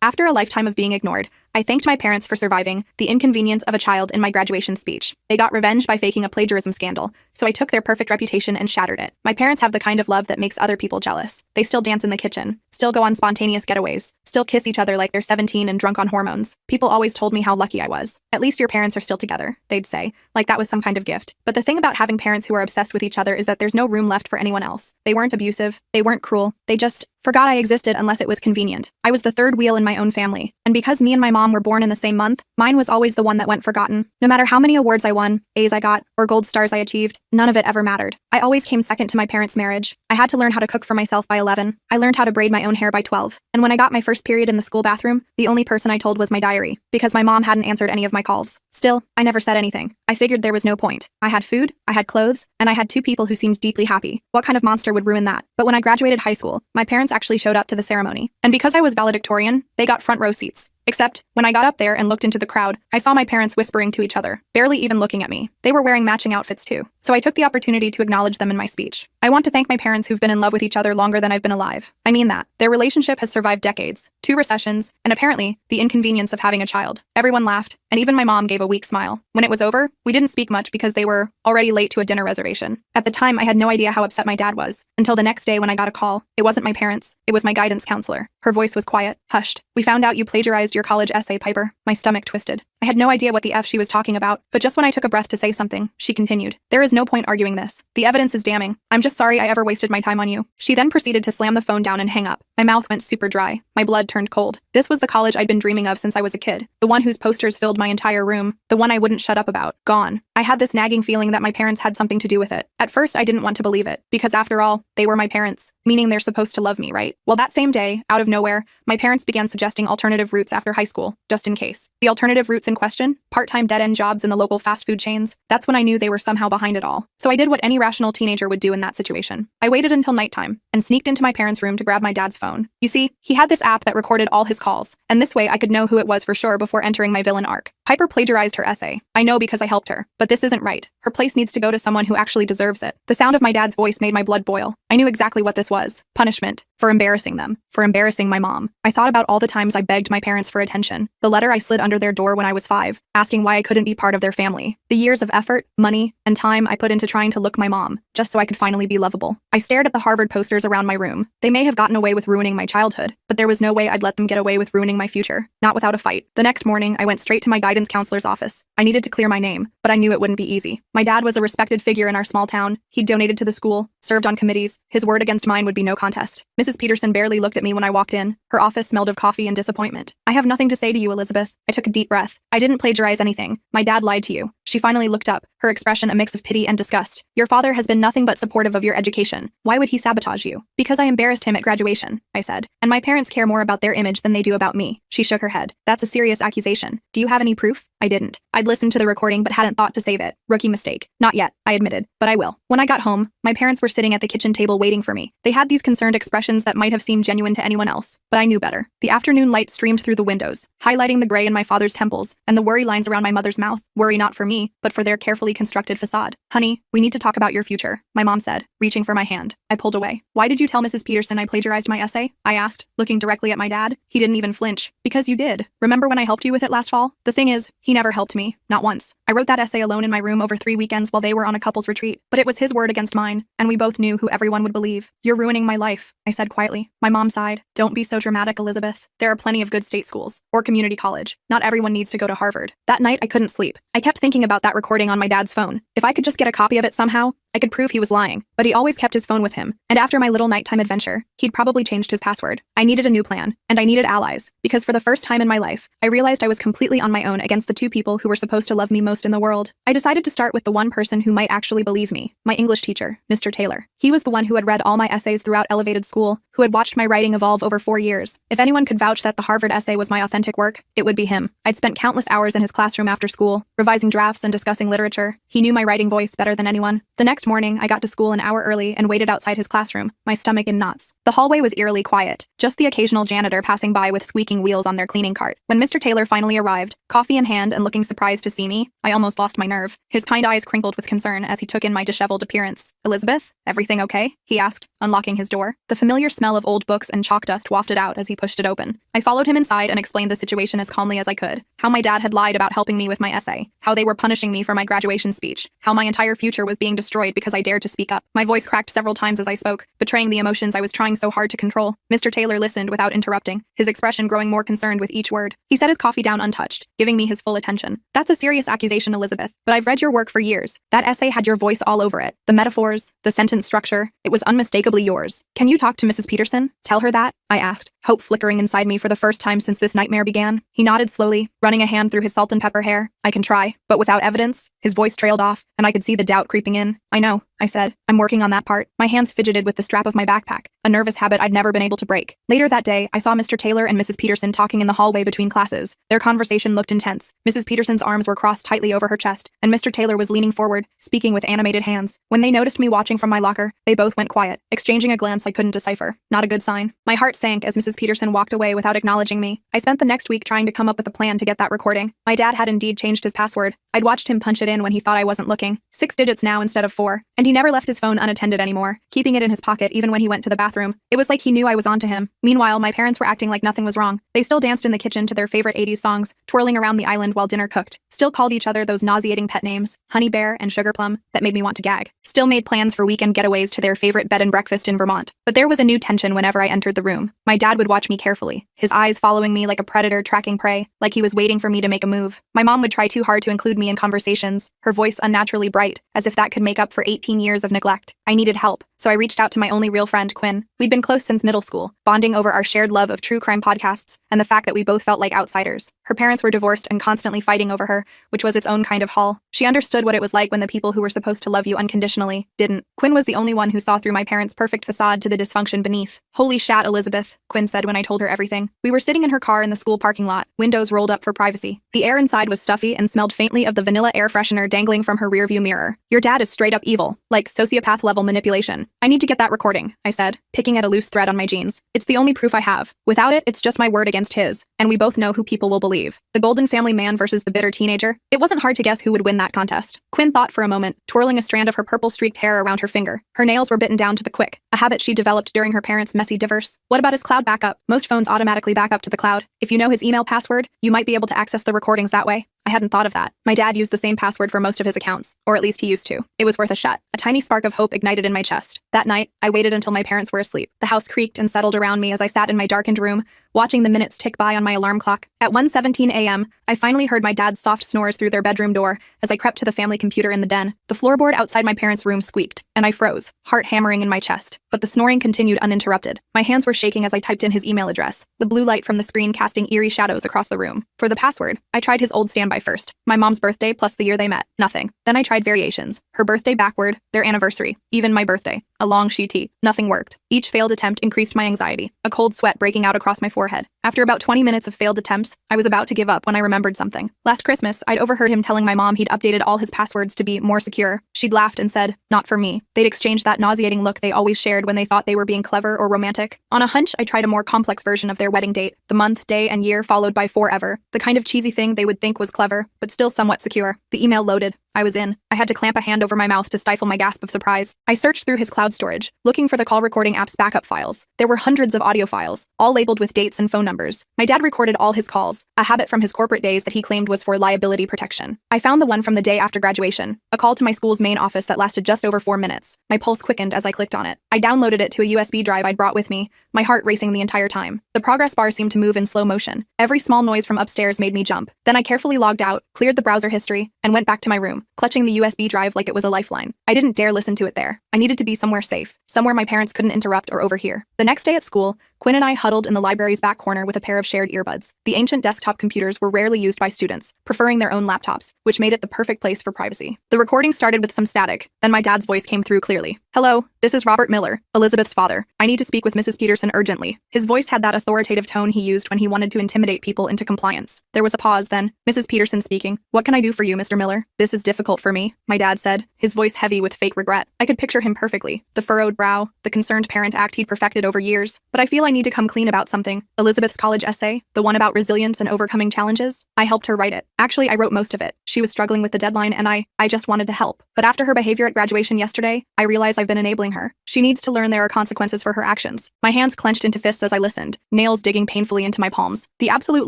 After a lifetime of being ignored, I thanked my parents for surviving the inconvenience of a child in my graduation speech. They got revenge by faking a plagiarism scandal, so I took their perfect reputation and shattered it. My parents have the kind of love that makes other people jealous. They still dance in the kitchen, still go on spontaneous getaways, still kiss each other like they're 17 and drunk on hormones. People always told me how lucky I was. At least your parents are still together, they'd say, like that was some kind of gift. But the thing about having parents who are obsessed with each other is that there's no room left for anyone else. They weren't abusive, they weren't cruel, they just forgot I existed unless it was convenient. I was the third wheel in my own family, and because me and my mom were born in the same month, mine was always the one that went forgotten. No matter how many awards I won, A's I got, or gold stars I achieved, none of it ever mattered. I always came second to my parents' marriage. I had to learn how to cook for myself by 11. I learned how to braid my own hair by 12. And when I got my first period in the school bathroom, the only person I told was my diary, because my mom hadn't answered any of my calls. Still, I never said anything. I figured there was no point. I had food, I had clothes, and I had two people who seemed deeply happy. What kind of monster would ruin that? But when I graduated high school, my parents actually showed up to the ceremony. And because I was valedictorian, they got front row seats. Except, when I got up there and looked into the crowd, I saw my parents whispering to each other, barely even looking at me. They were wearing matching outfits too. So I took the opportunity to acknowledge them in my speech. I want to thank my parents who've been in love with each other longer than I've been alive. I mean that. Their relationship has survived decades, 2 recessions, and apparently, the inconvenience of having a child. Everyone laughed, and even my mom gave a weak smile. When it was over, we didn't speak much because they were already late to a dinner reservation. At the time, I had no idea how upset my dad was, until the next day when I got a call. It wasn't my parents, it was my guidance counselor. Her voice was quiet, hushed. "We found out you plagiarized your college essay, Piper." My stomach twisted. I had no idea what the F she was talking about, but just when I took a breath to say something, she continued. "There is no point arguing this. The evidence is damning. I'm just sorry I ever wasted my time on you." She then proceeded to slam the phone down and hang up. My mouth went super dry. My blood turned cold. This was the college I'd been dreaming of since I was a kid. The one whose posters filled my entire room. The one I wouldn't shut up about. Gone. I had this nagging feeling that my parents had something to do with it. At first, I didn't want to believe it, because after all, they were my parents, meaning they're supposed to love me, right? Well, that same day, out of nowhere, my parents began suggesting alternative routes after high school, just in case. The alternative routes in question? Part-time dead-end jobs in the local fast food chains. That's when I knew they were somehow behind it all. So I did what any rational teenager would do in that situation. I waited until nighttime and sneaked into my parents' room to grab my dad's phone. You see, he had this app that recorded all his calls, and this way I could know who it was for sure before entering my villain arc. Piper plagiarized her essay. I know because I helped her. But this isn't right. Her place needs to go to someone who actually deserves it. The sound of my dad's voice made my blood boil. I knew exactly what this was. Punishment. For embarrassing them. For embarrassing my mom. I thought about all the times I begged my parents for attention. The letter I slid under their door when I was 5, asking why I couldn't be part of their family. The years of effort, money, and time I put into trying to look my mom, just so I could finally be lovable. I stared at the Harvard posters around my room. They may have gotten away with ruining my childhood, but there was no way I'd let them get away with ruining my future. Not without a fight. The next morning, I went straight to my guidance counselor's office. I needed to clear my name, but I knew it wouldn't be easy. My dad was a respected figure in our small town. He'd donated to the school, served on committees. His word against mine would be no contest. Mrs. Peterson barely looked at me when I walked in. Her office smelled of coffee and disappointment. "I have nothing to say to you, Elizabeth." I took a deep breath. "I didn't plagiarize anything. My dad lied to you." She finally looked up, her expression a mix of pity and disgust. "Your father has been nothing but supportive of your education. Why would he sabotage you?" "Because I embarrassed him at graduation," I said. "And my parents care more about their image than they do about me." She shook her head. "That's a serious accusation. Do you have any proof?" I didn't. I'd listened to the recording but hadn't thought to save it. Rookie mistake. Not yet, I admitted, but I will. When I got home, my parents were sitting at the kitchen table waiting for me. They had these concerned expressions that might have seemed genuine to anyone else, but I knew better. The afternoon light streamed through the windows, highlighting the gray in my father's temples and the worry lines around my mother's mouth. Worry not for me, but for their carefully constructed facade. "Honey, we need to talk about your future," my mom said, reaching for my hand. I pulled away. "Why did you tell Mrs. Peterson I plagiarized my essay?" I asked, looking directly at my dad. He didn't even flinch. "Because you did. Remember when I helped you with it last fall?" The thing is, he never helped me. Not once. I wrote that essay alone in my room over 3 weekends while they were on a couple's retreat, but it was his word against mine, and we both knew who everyone would believe. "You're ruining my life," I said quietly. My mom sighed. "Don't be so dramatic, Elizabeth. There are plenty of good state schools, or community college. Not everyone needs to go to Harvard." That night, I couldn't sleep. I kept thinking about that recording on my dad's phone. If I could just get a copy of it somehow, I could prove he was lying, but he always kept his phone with him, and after my little nighttime adventure, he'd probably changed his password. I needed a new plan, and I needed allies, because for the first time in my life, I realized I was completely on my own against the 2 people who were supposed to love me most in the world. I decided to start with the one person who might actually believe me, my English teacher, Mr. Taylor. He was the one who had read all my essays throughout elevated school, who had watched my writing evolve over 4 years. If anyone could vouch that the Harvard essay was my authentic work, it would be him. I'd spent countless hours in his classroom after school, revising drafts and discussing literature, He knew my writing voice better than anyone. The next morning, I got to school an hour early and waited outside his classroom, my stomach in knots. The hallway was eerily quiet, just the occasional janitor passing by with squeaking wheels on their cleaning cart. When Mr. Taylor finally arrived, coffee in hand and looking surprised to see me, I almost lost my nerve. His kind eyes crinkled with concern as he took in my disheveled appearance. "Elizabeth, everything okay?" he asked, unlocking his door. The familiar smell of old books and chalk dust wafted out as he pushed it open. I followed him inside and explained the situation as calmly as I could. How my dad had lied about helping me with my essay, how they were punishing me for my graduation speech, how my entire future was being destroyed because I dared to speak up. My voice cracked several times as I spoke, betraying the emotions I was trying so hard to control. Mr. Taylor listened without interrupting, his expression growing more concerned with each word. He set his coffee down untouched, giving me his full attention. "That's a serious accusation, Elizabeth, but I've read your work for years. That essay had your voice all over it. The metaphors, the sentence structure, it was unmistakably yours. Can you talk to Mrs. Peterson? Tell her that?" I asked, hope flickering inside me for the first time since this nightmare began. He nodded slowly, running a hand through his salt and pepper hair. "I can try, but without evidence." His voice trailed off, and I could see the doubt creeping in. "I know," I said. "I'm working on that part." My hands fidgeted with the strap of my backpack, a nervous habit I'd never been able to break. Later that day, I saw Mr. Taylor and Mrs. Peterson talking in the hallway between classes. Their conversation looked intense. Mrs. Peterson's arms were crossed tightly over her chest, and Mr. Taylor was leaning forward, speaking with animated hands. When they noticed me watching from my locker, they both went quiet, exchanging a glance I couldn't decipher. Not a good sign. My heart sank as Mrs. Peterson walked away without acknowledging me. I spent the next week trying to come up with a plan to get that recording. My dad had indeed changed his password. I'd watched him punch it in when he thought I wasn't looking. 6 digits now instead of 4. And he never left his phone unattended anymore, keeping it in his pocket even when he went to the bathroom. It was like he knew I was onto him. Meanwhile, my parents were acting like nothing was wrong. They still danced in the kitchen to their favorite 80s songs, twirling around the island while dinner cooked. Still called each other those nauseating pet names, Honey Bear and Sugar Plum, that made me want to gag. Still made plans for weekend getaways to their favorite bed and breakfast in Vermont. But there was a new tension whenever I entered the room. My dad would watch me carefully, his eyes following me like a predator tracking prey, like he was waiting for me to make a move. My mom would try too hard to include me in conversations, her voice unnaturally bright, as if that could make up for 18 years of neglect. I needed help, so I reached out to my only real friend, Quinn. We'd been close since middle school, bonding over our shared love of true crime podcasts and the fact that we both felt like outsiders. Her parents were divorced and constantly fighting over her, which was its own kind of haul. She understood what it was like when the people who were supposed to love you unconditionally didn't. Quinn was the only one who saw through my parents' perfect facade to the dysfunction beneath. "Holy shat, Elizabeth," Quinn said when I told her everything. We were sitting in her car in the school parking lot, windows rolled up for privacy. The air inside was stuffy and smelled faintly of the vanilla air freshener dangling from her rearview mirror. "Your dad is straight up evil, like sociopath-level manipulation. I need to get that recording," I said, picking at a loose thread on my jeans. "It's the only proof I have. Without it, it's just my word against his, and we both know who people will believe. The Golden Family man versus the bitter teenager. It wasn't hard to guess who would win that contest." Quinn thought for a moment, twirling a strand of her purple-streaked hair around her finger. Her nails were bitten down to the quick, a habit she developed during her parents' messy divorce. "What about his cloud backup? Most phones automatically back up to the cloud. If you know his email password, you might be able to access the recordings that way." I hadn't thought of that. My dad used the same password for most of his accounts, or at least he used to. It was worth a shot. A tiny spark of hope ignited in my chest. That night, I waited until my parents were asleep. The house creaked and settled around me as I sat in my darkened room, watching the minutes tick by on my alarm clock. At 1:17 a.m., I finally heard my dad's soft snores through their bedroom door as I crept to the family computer in the den. The floorboard outside my parents' room squeaked, and I froze, heart hammering in my chest. But the snoring continued uninterrupted. My hands were shaking as I typed in his email address, the blue light from the screen casting eerie shadows across the room. For the password, I tried his old standby first. My mom's birthday plus the year they met. Nothing. Then I tried variations. Her birthday backward, their anniversary, even my birthday. A long sheet. Nothing worked. Each failed attempt increased my anxiety, a cold sweat breaking out across my forehead. After about 20 minutes of failed attempts, I was about to give up when I remembered something. Last Christmas, I'd overheard him telling my mom he'd updated all his passwords to be more secure. She'd laughed and said, "Not for me." They'd exchanged that nauseating look they always shared when they thought they were being clever or romantic. On a hunch, I tried a more complex version of their wedding date, the month, day, and year followed by forever, the kind of cheesy thing they would think was clever, but still somewhat secure. The email loaded. I was in. I had to clamp a hand over my mouth to stifle my gasp of surprise. I searched through his cloud storage, looking for the call recording app's backup files. There were hundreds of audio files, all labeled with dates and phone numbers. My dad recorded all his calls, a habit from his corporate days that he claimed was for liability protection. I found the one from the day after graduation, a call to my school's main office that lasted just over 4 minutes. My pulse quickened as I clicked on it. I downloaded it to a USB drive I'd brought with me, my heart racing the entire time. The progress bar seemed to move in slow motion. Every small noise from upstairs made me jump. Then I carefully logged out, cleared the browser history, and went back to my room, clutching the USB drive like it was a lifeline. I didn't dare listen to it there. I needed to be somewhere safe, somewhere my parents couldn't interrupt or overhear. The next day at school, Quinn and I huddled in the library's back corner with a pair of shared earbuds. The ancient desktop computers were rarely used by students, preferring their own laptops, which made it the perfect place for privacy. The recording started with some static, then my dad's voice came through clearly. "Hello, this is Robert Miller, Elizabeth's father. I need to speak with Mrs. Peterson Peterson urgently. His voice had that authoritative tone he used when he wanted to intimidate people into compliance. There was a pause, then, Mrs. Peterson speaking. "What can I do for you, Mr. Miller?" "This is difficult for me," my dad said, his voice heavy with fake regret. I could picture him perfectly. The furrowed brow, the concerned parent act he'd perfected over years. "But I feel I need to come clean about something." Elizabeth's college essay, the one about resilience and overcoming challenges, I helped her write it. Actually, I wrote most of it. She was struggling with the deadline and I just wanted to help. But after her behavior at graduation yesterday, I realize I've been enabling her. She needs to learn there are consequences for her actions. My hands clenched into fists as I listened, nails digging painfully into my palms. The absolute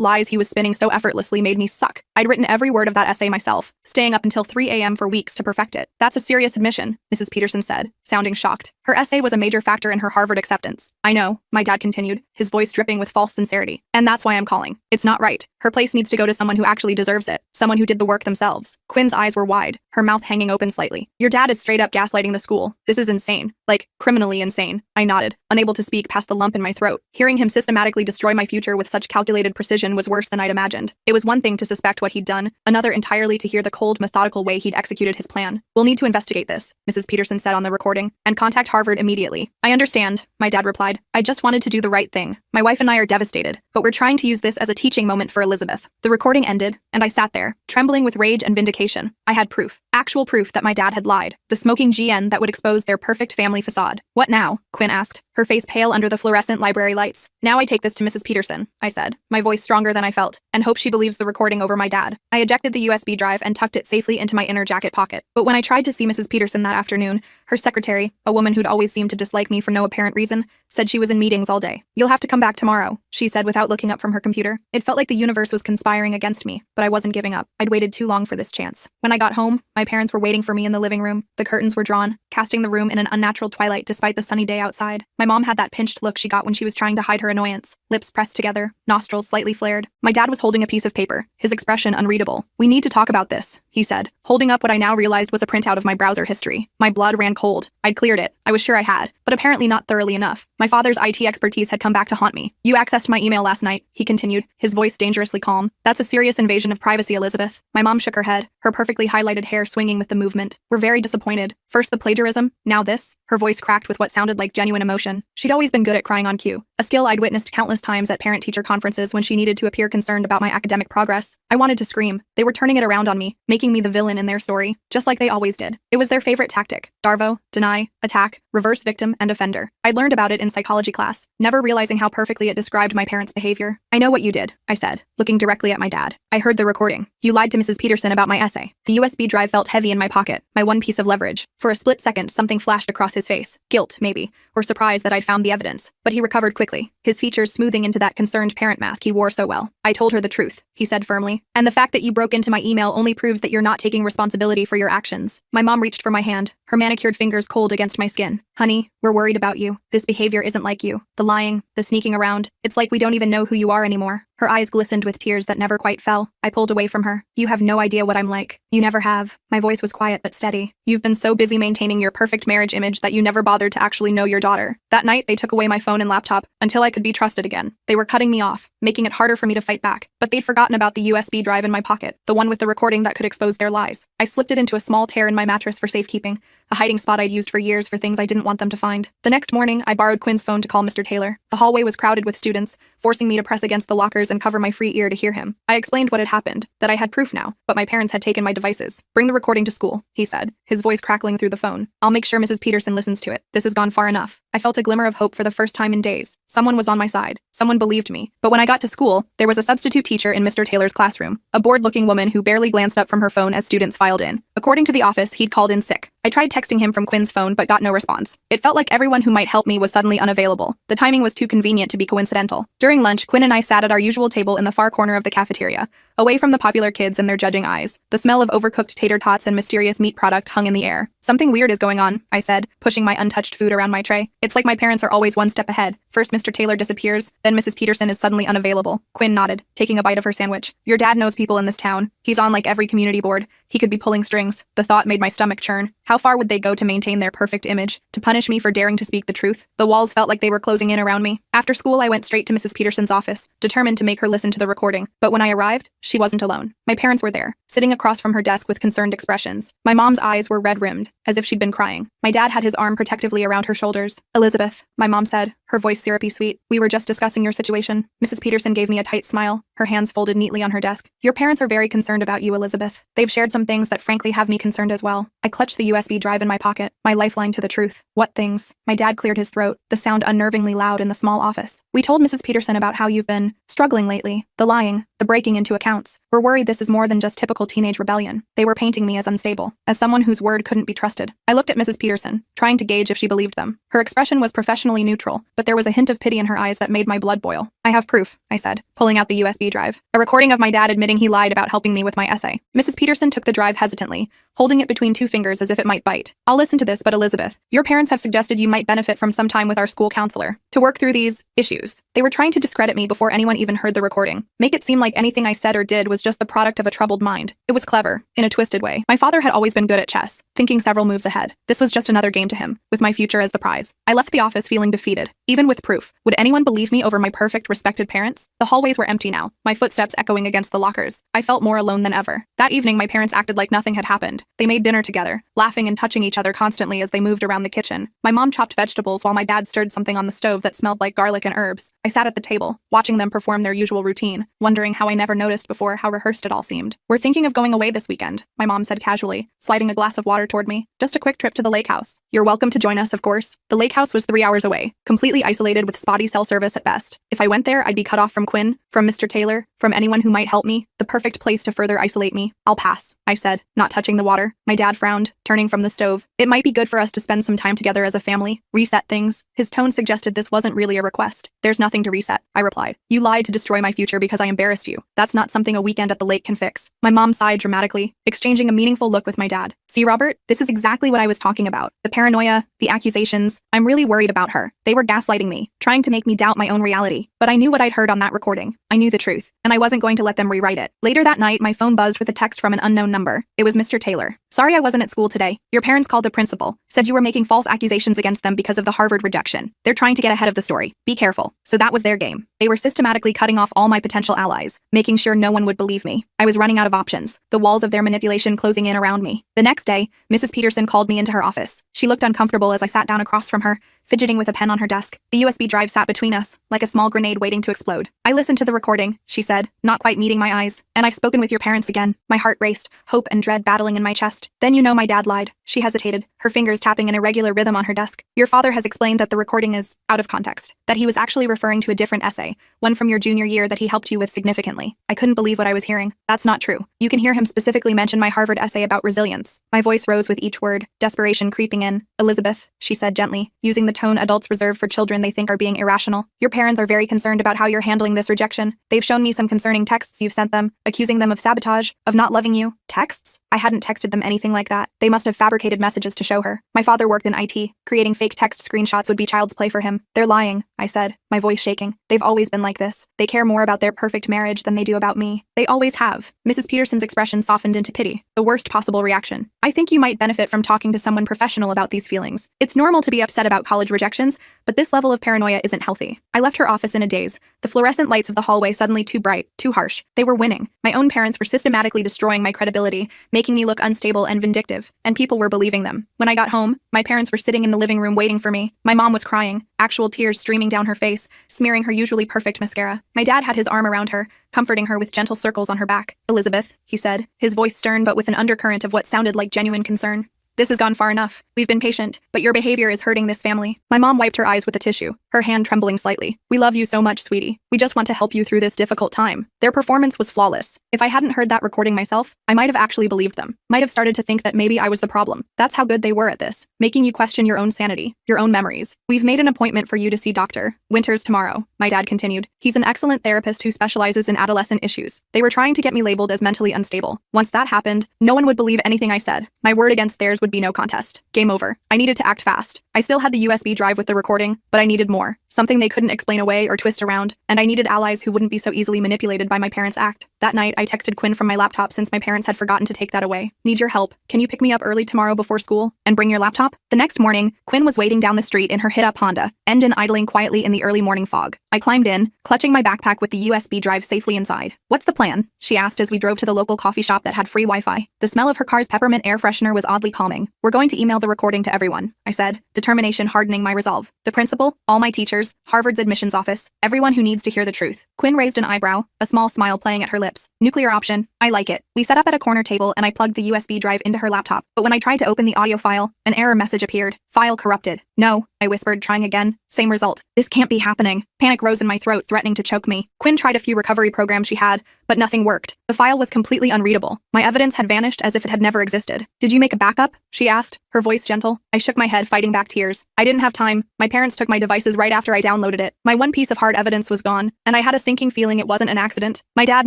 lies he was spinning so effortlessly made me suck. I'd written every word of that essay myself, staying up until 3 a.m. for weeks to perfect it. "That's a serious admission," Mrs. Peterson said, sounding shocked. "Her essay was a major factor in her Harvard acceptance." "I know," my dad continued, his voice dripping with false sincerity. "And that's why I'm calling. It's not right. Her place needs to go to someone who actually deserves it, someone who did the work themselves." Quinn's eyes were wide, her mouth hanging open slightly. "Your dad is straight up gaslighting the school. This is insane. Like, criminally insane." I nodded, unable to speak past the lump in my throat. Hearing him systematically destroy my future with such calculated precision was worse than I'd imagined. It was one thing to suspect what he'd done, another entirely to hear the cold, methodical way he'd executed his plan. "We'll need to investigate this," Mrs. Peterson said on the recording, "and contact Harvard immediately." "I understand," my dad replied. "I just wanted to do the right thing. My wife and I are devastated, but we're trying to use this as a teaching moment for Elizabeth." The recording ended, and I sat there, trembling with rage and vindication. I had proof, actual proof that my dad had lied, the smoking GN that would expose their perfect family facade. "What now?" Quinn asked, her face pale under the fluorescent library lights. "Now I take this to Mrs. Peterson," I said, my voice stronger than I felt, "and hope she believes the recording over my dad." I ejected the USB drive and tucked it safely into my inner jacket pocket. But when I tried to see Mrs. Peterson that afternoon, her secretary, a woman who'd always seemed to dislike me for no apparent reason, said she was in meetings all day. "You'll have to come back tomorrow," she said without looking up from her computer. It felt like the universe was conspiring against me, but I wasn't giving up. I'd waited too long for this chance. When I got home, my parents were waiting for me in the living room. The curtains were drawn, casting the room in an unnatural twilight despite the sunny day outside. My mom had that pinched look she got when she was trying to hide her annoyance, lips pressed together, nostrils slightly flared. My dad was holding a piece of paper, his expression unreadable. "We need to talk about this," he said, holding up what I now realized was a printout of my browser history. My blood ran cold. I'd cleared it. I was sure I had, but apparently not thoroughly enough. My father's IT expertise had come back to haunt me. "You accessed my email last night," he continued, his voice dangerously calm. "That's a serious invasion of privacy, Elizabeth." My mom shook her head, her perfectly highlighted hair swinging with the movement. "We're very disappointed. First the plagiarism, now this." Her voice cracked with what sounded like genuine emotion. She'd always been good at crying on cue, a skill I'd witnessed countless times at parent-teacher conferences when she needed to appear concerned about my academic progress. I wanted to scream. They were turning it around on me, making me the villain in their story, just like they always did. It was their favorite tactic: Darvo, deny, attack, reverse victim, and offender. I'd learned about it in psychology class, never realizing how perfectly it described my parents' behavior. "I know what you did," I said, looking directly at my dad. "I heard the recording. You lied to Mrs. Peterson about my essay." The USB drive felt heavy in my pocket, my one piece of leverage. For a split second, something flashed across his face. Guilt, maybe, or surprise that I'd found the evidence. But he recovered quickly, his features smoothing into that concerned parent mask he wore so well. "I told her the truth," he said firmly. "And the fact that you broke into my email only proves that you're not taking responsibility for your actions." My mom reached for my hand, her manicured fingers cold against my skin. "Honey, we're worried about you. This behavior isn't like you. The lying, the sneaking around. It's like we don't even know who you are anymore." Her eyes glistened with tears that never quite fell. I pulled away from her. "You have no idea what I'm like. You never have." My voice was quiet but steady. "You've been so busy maintaining your perfect marriage image that you never bothered to actually know your daughter." That night, they took away my phone and laptop until I could be trusted again. They were cutting me off, making it harder for me to fight back. But they'd forgotten about the USB drive in my pocket, the one with the recording that could expose their lies. I slipped it into a small tear in my mattress for safekeeping, a hiding spot I'd used for years for things I didn't want them to find. The next morning, I borrowed Quinn's phone to call Mr. Taylor. The hallway was crowded with students, forcing me to press against the lockers and cover my free ear to hear him. I explained what had happened, that I had proof now, but my parents had taken my devices. "Bring the recording to school," he said, his voice crackling through the phone. "I'll make sure Mrs. Peterson listens to it. This has gone far enough." I felt a glimmer of hope for the first time in days. Someone was on my side. Someone believed me. But when I got to school, there was a substitute teacher in Mr. Taylor's classroom, a bored-looking woman who barely glanced up from her phone as students filed in. According to the office, he'd called in sick. I tried texting him from Quinn's phone but got no response. It felt like everyone who might help me was suddenly unavailable. The timing was too convenient to be coincidental. During lunch, Quinn and I sat at our usual table in the far corner of the cafeteria, away from the popular kids and their judging eyes. The smell of overcooked tater tots and mysterious meat product hung in the air. "Something weird is going on," I said, pushing my untouched food around my tray. "It's like my parents are always one step ahead. First Mr. Taylor disappears, then Mrs. Peterson is suddenly unavailable." Quinn nodded, taking a bite of her sandwich. "Your dad knows people in this town. He's on like every community board. He could be pulling strings." The thought made my stomach churn. How far would they go to maintain their perfect image? To punish me for daring to speak the truth? The walls felt like they were closing in around me. After school, I went straight to Mrs. Peterson's office, determined to make her listen to the recording. But when I arrived, she wasn't alone. My parents were there, sitting across from her desk with concerned expressions. My mom's eyes were red-rimmed, as if she'd been crying. My dad had his arm protectively around her shoulders. "Elizabeth," my mom said, her voice syrupy sweet. "We were just discussing your situation." Mrs. Peterson gave me a tight smile, her hands folded neatly on her desk. "Your parents are very concerned about you, Elizabeth. They've shared some things that frankly have me concerned as well." I clutched the USB drive in my pocket, my lifeline to the truth. "What things?" My dad cleared his throat, the sound unnervingly loud in the small office. "We told Mrs. Peterson about how you've been struggling lately, the lying, the breaking into accounts. We're worried this is more than just typical teenage rebellion. They were painting me as unstable, as someone whose word couldn't be trusted." I looked at Mrs. Peterson, trying to gauge if she believed them. Her expression was professionally neutral, but there was a hint of pity in her eyes that made my blood boil. "I have proof," I said, pulling out the USB drive. "A recording of my dad admitting he lied about helping me with my essay." Mrs. Peterson took the drive hesitantly, holding it between two fingers as if it might bite. "I'll listen to this, but Elizabeth, your parents have suggested you might benefit from some time with our school counselor to work through these issues." They were trying to discredit me before anyone even heard the recording, make it seem like anything I said or did was just the product of a troubled mind. It was clever, in a twisted way. My father had always been good at chess, thinking several moves ahead. This was just another game to him, with my future as the prize. I left the office feeling defeated, even with proof. Would anyone believe me over my perfect, respected parents? The hallways were empty now, my footsteps echoing against the lockers. I felt more alone than ever. That evening, my parents acted like nothing had happened. They made dinner together, laughing and touching each other constantly as they moved around the kitchen. My mom chopped vegetables while my dad stirred something on the stove that smelled like garlic and herbs. I sat at the table, watching them perform their usual routine, wondering how I never noticed before how rehearsed it all seemed. "We're thinking of going away this weekend," my mom said casually, sliding a glass of water toward me. "Just a quick trip to the lake house. You're welcome to join us, of course." The lake house was 3 hours away, completely isolated with spotty cell service at best. If I went there, I'd be cut off from Quinn, from Mr. Taylor, from anyone who might help me. The perfect place to further isolate me. "I'll pass," I said, not touching the water. My dad frowned, turning from the stove. "It might be good for us to spend some time together as a family, reset things." His tone suggested this wasn't really a request. "There's nothing to reset," I replied. "You lied to destroy my future because I embarrassed you. That's not something a weekend at the lake can fix." My mom sighed dramatically, exchanging a meaningful look with my dad. "See, Robert, this is exactly what I was talking about. The paranoia, the accusations. I'm really worried about her. They were gaslighting me, trying to make me doubt my own reality. But I knew what I'd heard on that recording. I knew the truth, and I wasn't going to let them rewrite it." Later that night, my phone buzzed with a text from an unknown number. It was Mr. Taylor. "Sorry I wasn't at school today. Your parents called the principal, said you were making false accusations against them because of the Harvard rejection. They're trying to get ahead of the story. Be careful." So that was their game. They were systematically cutting off all my potential allies, making sure no one would believe me. I was running out of options, the walls of their manipulation closing in around me. The next day, Mrs. Peterson called me into her office. She looked uncomfortable as I sat down across from her, fidgeting with a pen on her desk. The USB drive sat between us, like a small grenade waiting to explode. "I listened to the recording," she said, not quite meeting my eyes. "And I've spoken with your parents again." My heart raced, hope and dread battling in my chest. "Then you know my dad lied." She hesitated, her fingers tapping an irregular rhythm on her desk. "Your father has explained that the recording is out of context, that he was actually referring to a different essay, one from your junior year that he helped you with significantly." I couldn't believe what I was hearing. "That's not true. You can hear him specifically mention my Harvard essay about resilience." My voice rose with each word, desperation creeping in. "Elizabeth," she said gently, using the tone adults reserve for children they think are being irrational, "your parents are very concerned about how you're handling this rejection. They've shown me some concerning texts you've sent them, accusing them of sabotage, of not loving you." Texts? I hadn't texted them anything like that. They must have fabricated messages to show her. My father worked in IT. Creating fake text screenshots would be child's play for him. "They're lying," I said, my voice shaking. "They've always been like this. They care more about their perfect marriage than they do about me. They always have." Mrs. Peterson's expression softened into pity, the worst possible reaction. "I think you might benefit from talking to someone professional about these feelings. It's normal to be upset about college rejections, but this level of paranoia isn't healthy." I left her office in a daze, the fluorescent lights of the hallway suddenly too bright, too harsh. They were winning. My own parents were systematically destroying my credibility, making me look unstable and vindictive, and people were believing them. When I got home, my parents were sitting in the living room waiting for me. My mom was crying, actual tears streaming down her face, smearing her usually perfect mascara. My dad had his arm around her, comforting her with gentle circles on her back. "Elizabeth," he said, his voice stern but with an undercurrent of what sounded like genuine concern. "This has gone far enough. We've been patient, but your behavior is hurting this family." My mom wiped her eyes with a tissue, her hand trembling slightly. "We love you so much, sweetie. We just want to help you through this difficult time." Their performance was flawless. If I hadn't heard that recording myself, I might have actually believed them. Might have started to think that maybe I was the problem. That's how good they were at this, making you question your own sanity, your own memories. "We've made an appointment for you to see Dr. Winters tomorrow," my dad continued. "He's an excellent therapist who specializes in adolescent issues." They were trying to get me labeled as mentally unstable. Once that happened, no one would believe anything I said. My word against theirs would be no contest. Game over. I needed to act fast. I still had the USB drive with the recording, but I needed more. Something they couldn't explain away or twist around, and I needed allies who wouldn't be so easily manipulated by my parents' act. That night, I texted Quinn from my laptop since my parents had forgotten to take that away. Need your help. Can you pick me up early tomorrow before school and bring your laptop? The next morning, Quinn was waiting down the street in her hit-up Honda, engine idling quietly in the early morning fog. I climbed in, clutching my backpack with the USB drive safely inside. What's the plan? She asked as we drove to the local coffee shop that had free Wi-Fi. The smell of her car's peppermint air freshener was oddly calming. We're going to email the recording to everyone, I said, determination hardening my resolve. The principal, all my teachers, Harvard's admissions office, everyone who needs to hear the truth. Quinn raised an eyebrow, a small smile playing at her lips. Nuclear option. I like it. We set up at a corner table and I plugged the USB drive into her laptop. But when I tried to open the audio file, an error message appeared. File corrupted. No, I whispered, trying again. Same result. This can't be happening. Panic rose in my throat, threatening to choke me. Quinn tried a few recovery programs she had, but nothing worked. The file was completely unreadable. My evidence had vanished as if it had never existed. Did you make a backup? She asked, her voice gentle. I shook my head, fighting back tears. I didn't have time. My parents took my devices right after I downloaded it. My one piece of hard evidence was gone, and I had a sinking feeling it wasn't an accident. My dad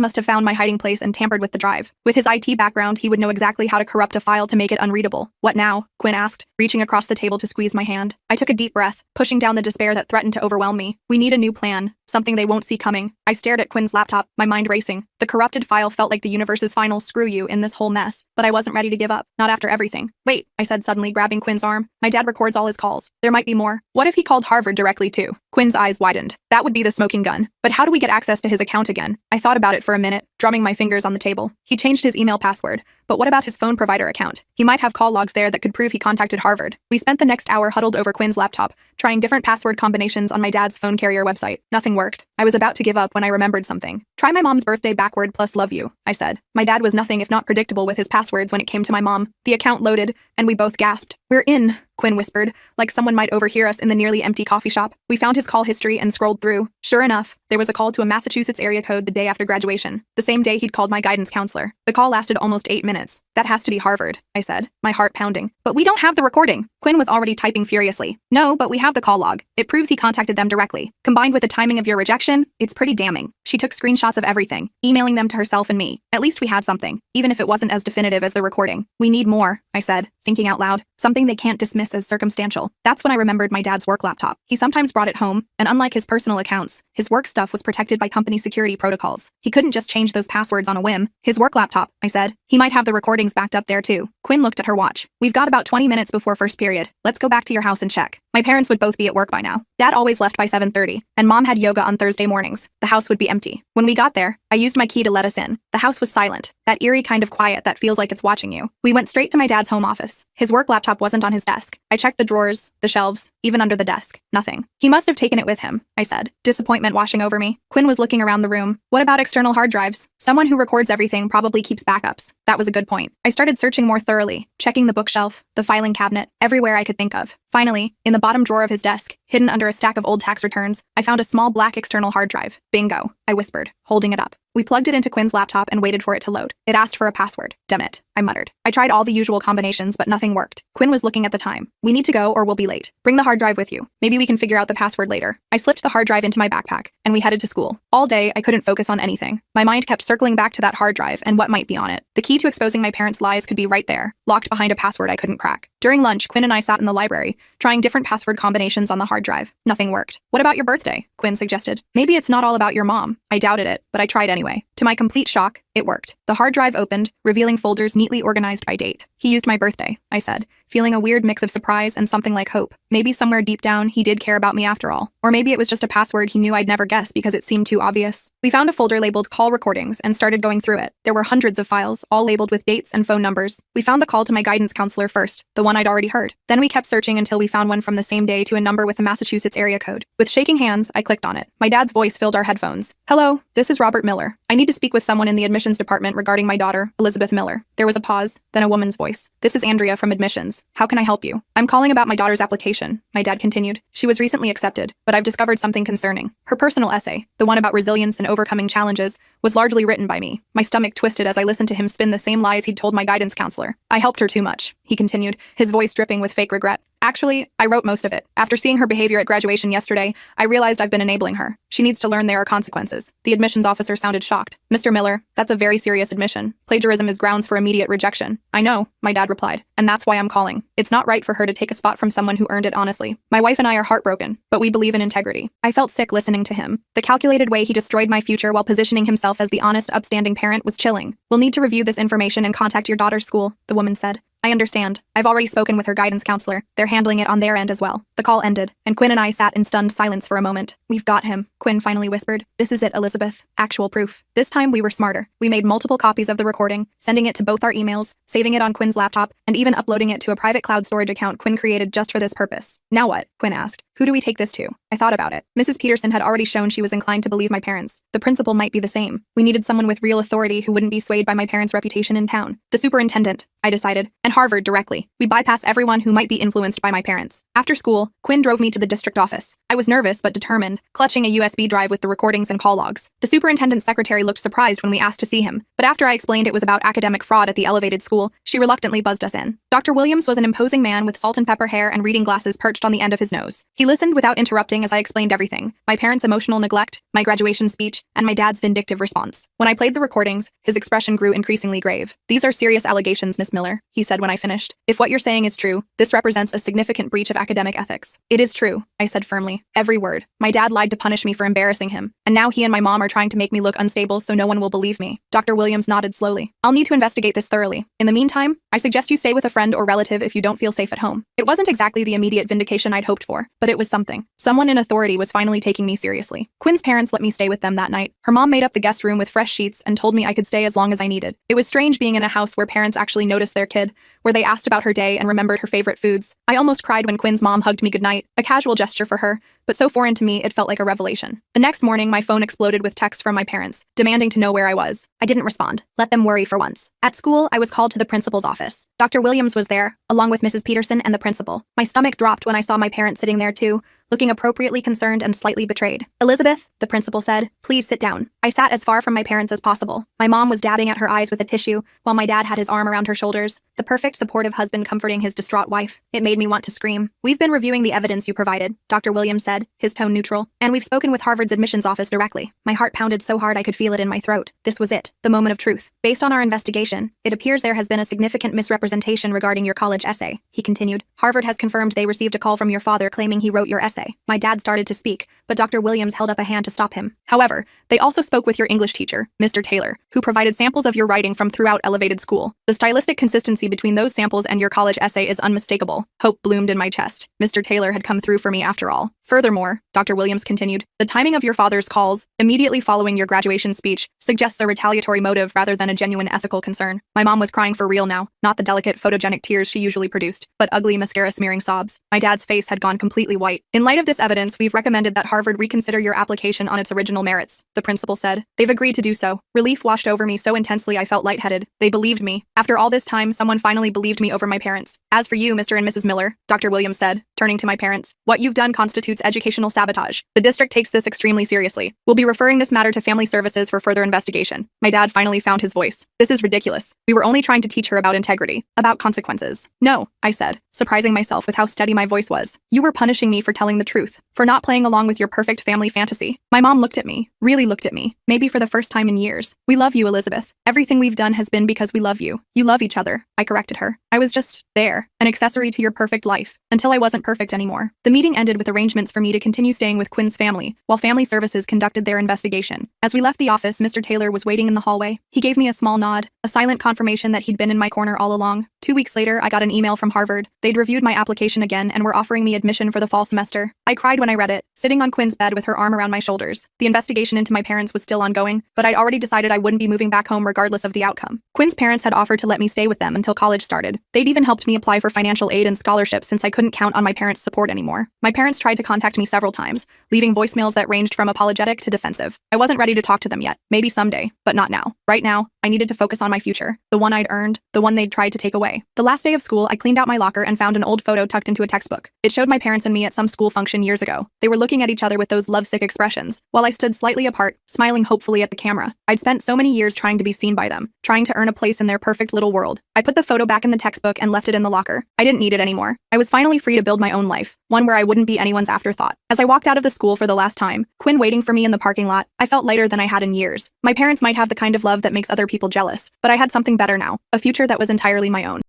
must have found my hiding place and tampered with the drive. With his IT background, he would know exactly how to corrupt a file to make it unreadable. What now? Quinn asked, reaching across the table to squeeze my hand. I took a deep breath, pushing down the despair that threatened to overwhelm me. We need a new plan. Something they won't see coming. I stared at Quinn's laptop, my mind racing. The corrupted file felt like the universe's final screw you in this whole mess, but I wasn't ready to give up. Not after everything. Wait, I said suddenly, grabbing Quinn's arm. My dad records all his calls. There might be more. What if he called Harvard directly too? Quinn's eyes widened. That would be the smoking gun. But how do we get access to his account again? I thought about it for a minute, drumming my fingers on the table. He changed his email password. But what about his phone provider account? He might have call logs there that could prove he contacted Harvard. We spent the next hour huddled over Quinn's laptop, trying different password combinations on my dad's phone carrier website. Nothing worked. I was about to give up when I remembered something. Try my mom's birthday backward plus love you, I said. My dad was nothing if not predictable with his passwords when it came to my mom. The account loaded, and we both gasped. We're in, Quinn whispered, like someone might overhear us in the nearly empty coffee shop. We found his call history and scrolled through. Sure enough, there was a call to a Massachusetts area code the day after graduation, the same day he'd called my guidance counselor. The call lasted almost 8 minutes. That has to be Harvard, I said, my heart pounding. But we don't have the recording. Quinn was already typing furiously. No, but we have the call log. It proves he contacted them directly. Combined with the timing of your rejection, it's pretty damning. She took screenshots of everything, emailing them to herself and me. At least we had something, even if it wasn't as definitive as the recording. We need more, I said, thinking out loud. Something they can't dismiss as circumstantial. That's when I remembered my dad's work laptop. He sometimes brought it home, and unlike his personal accounts, his work stuff was protected by company security protocols. He couldn't just change those passwords on a whim. His work laptop, I said. He might have the recordings backed up there too. Quinn looked at her watch. We've got about 20 minutes before first period. Let's go back to your house and check. My parents would both be at work by now. Dad always left by 7:30, and Mom had yoga on Thursday mornings. The house would be empty. When we got there, I used my key to let us in. The house was silent, that eerie kind of quiet that feels like it's watching you. We went straight to my dad's home office. His work laptop wasn't on his desk. I checked the drawers, the shelves, even under the desk. Nothing. He must have taken it with him, I said, disappointment washing over me. Quinn was looking around the room. What about external hard drives? Someone who records everything probably keeps backups. That was a good point. I started searching more thoroughly, checking the bookshelf, the filing cabinet, everywhere I could think of. Finally, in the bottom drawer of his desk, hidden under a stack of old tax returns, I found a small black external hard drive. Bingo, I whispered, holding it up. We plugged it into Quinn's laptop and waited for it to load. It asked for a password. Damn it, I muttered. I tried all the usual combinations, but nothing worked. Quinn was looking at the time. We need to go or we'll be late. Bring the hard drive with you. Maybe we can figure out the password later. I slipped the hard drive into my backpack, and we headed to school. All day, I couldn't focus on anything. My mind kept circling back to that hard drive and what might be on it. The key to exposing my parents' lies could be right there, locked behind a password I couldn't crack. During lunch, Quinn and I sat in the library, trying different password combinations on the hard drive. Nothing worked. What about your birthday? Quinn suggested. Maybe it's not all about your mom. I doubted it, but I tried anyway. To my complete shock, it worked. The hard drive opened, revealing folders neatly organized by date. He used my birthday, I said, feeling a weird mix of surprise and something like hope. Maybe somewhere deep down, he did care about me after all. Or maybe it was just a password he knew I'd never guess because it seemed too obvious. We found a folder labeled call recordings and started going through it. There were hundreds of files, all labeled with dates and phone numbers. We found the call to my guidance counselor first, the one I'd already heard. Then we kept searching until we found one from the same day to a number with a Massachusetts area code. With shaking hands, I clicked on it. My dad's voice filled our headphones. Hello, this is Robert Miller. I need to speak with someone in the admissions department regarding my daughter, Elizabeth Miller. There was a pause, then a woman's voice. This is Andrea from admissions. How can I help you? I'm calling about my daughter's application, my dad continued. She was recently accepted, but I've discovered something concerning. Her personal essay, the one about resilience and overcoming challenges, was largely written by me. My stomach twisted as I listened to him spin the same lies he'd told my guidance counselor. I helped her too much, he continued, his voice dripping with fake regret. Actually, I wrote most of it. After seeing her behavior at graduation yesterday, I realized I've been enabling her. She needs to learn there are consequences. The admissions officer sounded shocked. Mr. Miller, that's a very serious admission. Plagiarism is grounds for immediate rejection. I know, my dad replied, and that's why I'm calling. It's not right for her to take a spot from someone who earned it honestly. My wife and I are heartbroken, but we believe in integrity. I felt sick listening to him. The calculated way he destroyed my future while positioning himself as the honest, upstanding parent was chilling. We'll need to review this information and contact your daughter's school, the woman said. I understand. I've already spoken with her guidance counselor. They're handling it on their end as well. The call ended, and Quinn and I sat in stunned silence for a moment. We've got him, Quinn finally whispered. This is it, Elizabeth. Actual proof. This time we were smarter. We made multiple copies of the recording, sending it to both our emails, saving it on Quinn's laptop, and even uploading it to a private cloud storage account Quinn created just for this purpose. Now what? Quinn asked. Who do we take this to? I thought about it. Mrs. Peterson had already shown she was inclined to believe my parents. The principal might be the same. We needed someone with real authority who wouldn't be swayed by my parents' reputation in town. The superintendent, I decided, and Harvard directly. We bypass everyone who might be influenced by my parents. After school, Quinn drove me to the district office. I was nervous but determined, clutching a USB drive with the recordings and call logs. The superintendent's secretary looked surprised when we asked to see him, but after I explained it was about academic fraud at the elevated school, she reluctantly buzzed us in. Dr. Williams was an imposing man with salt and pepper hair and reading glasses perched on the end of his nose. He listened without interrupting as I explained everything: my parents' emotional neglect, my graduation speech, and my dad's vindictive response. When I played the recordings, his expression grew increasingly grave. These are serious allegations, Miss Miller, he said when I finished. If what you're saying is true, this represents a significant breach of academic ethics. It is true, I said firmly. Every word. My dad lied to punish me for embarrassing him, and now he and my mom are trying to make me look unstable so no one will believe me. Dr. Williams nodded slowly. I'll need to investigate this thoroughly. In the meantime, I suggest you stay with a friend or relative if you don't feel safe at home. It wasn't exactly the immediate vindication I'd hoped for, but it was something. Someone in authority was finally taking me seriously. Quinn's parents let me stay with them that night. Her mom made up the guest room with fresh sheets and told me I could stay as long as I needed. It was strange being in a house where parents actually noticed their kid, where they asked about her day and remembered her favorite foods. I almost cried when Quinn's mom hugged me goodnight, a casual gesture for her, but so foreign to me it felt like a revelation. The next morning, my phone exploded with texts from my parents, demanding to know where I was. I didn't respond. Let them worry for once. At school, I was called to the principal's office. Dr. Williams was there, along with Mrs. Peterson and the principal. My stomach dropped when I saw my parents sitting there too, looking appropriately concerned and slightly betrayed. Elizabeth, the principal said, please sit down. I sat as far from my parents as possible. My mom was dabbing at her eyes with a tissue, while my dad had his arm around her shoulders, the perfect supportive husband comforting his distraught wife. It made me want to scream. We've been reviewing the evidence you provided, Dr. Williams said, his tone neutral, and we've spoken with Harvard's admissions office directly. My heart pounded so hard I could feel it in my throat. This was it, the moment of truth. Based on our investigation, it appears there has been a significant misrepresentation regarding your college essay, he continued. Harvard has confirmed they received a call from your father claiming he wrote your essay. My dad started to speak, but Dr. Williams held up a hand to stop him. However, they also spoke with your English teacher, Mr. Taylor, who provided samples of your writing from throughout elevated school. The stylistic consistency between those samples and your college essay is unmistakable. Hope bloomed in my chest. Mr. Taylor had come through for me after all. Furthermore, Dr. Williams continued, the timing of your father's calls, immediately following your graduation speech, suggests a retaliatory motive rather than a genuine ethical concern. My mom was crying for real now, not the delicate photogenic tears she usually produced, but ugly mascara-smearing sobs. My dad's face had gone completely white. In light of this evidence, we've recommended that Harvard reconsider your application on its original merits, the principal said. They've agreed to do so. Relief washed over me so intensely I felt lightheaded. They believed me. After all this time, someone finally believed me over my parents. As for you, Mr. and Mrs. Miller, Dr. Williams said, turning to my parents, what you've done constitutes educational sabotage. The district takes this extremely seriously. We'll be referring this matter to family services for further investigation. My dad finally found his voice. This is ridiculous. We were only trying to teach her about integrity, about consequences. No, I said, surprising myself with how steady my voice was. You were punishing me for telling the truth, for not playing along with your perfect family fantasy. My mom looked at me, really looked at me, maybe for the first time in years. We love you, Elizabeth. Everything we've done has been because we love you. You love each other, I corrected her. I was just there, an accessory to your perfect life, until I wasn't perfect anymore. The meeting ended with arrangements for me to continue staying with Quinn's family, while family services conducted their investigation. As we left the office, Mr. Taylor was waiting in the hallway. He gave me a small nod, a silent confirmation that he'd been in my corner all along. 2 weeks later, I got an email from Harvard. They'd reviewed my application again and were offering me admission for the fall semester. I cried when I read it, sitting on Quinn's bed with her arm around my shoulders. The investigation into my parents was still ongoing, but I'd already decided I wouldn't be moving back home regardless of the outcome. Quinn's parents had offered to let me stay with them until college started. They'd even helped me apply for financial aid and scholarships since I couldn't count on my parents' support anymore. My parents tried to contact me several times, leaving voicemails that ranged from apologetic to defensive. I wasn't ready to talk to them yet. Maybe someday, but not now. Right now, I needed to focus on my future, the one I'd earned, the one they'd tried to take away. The last day of school, I cleaned out my locker and found an old photo tucked into a textbook. It showed my parents and me at some school function years ago. They were looking at each other with those lovesick expressions, while I stood slightly apart, smiling hopefully at the camera. I'd spent so many years trying to be seen by them, trying to earn a place in their perfect little world. I put the photo back in the textbook and left it in the locker. I didn't need it anymore. I was finally free to build my own life, one where I wouldn't be anyone's afterthought. As I walked out of the school for the last time, Quinn waiting for me in the parking lot, I felt lighter than I had in years. My parents might have the kind of love that makes other people jealous, but I had something better now, a future that was entirely my own.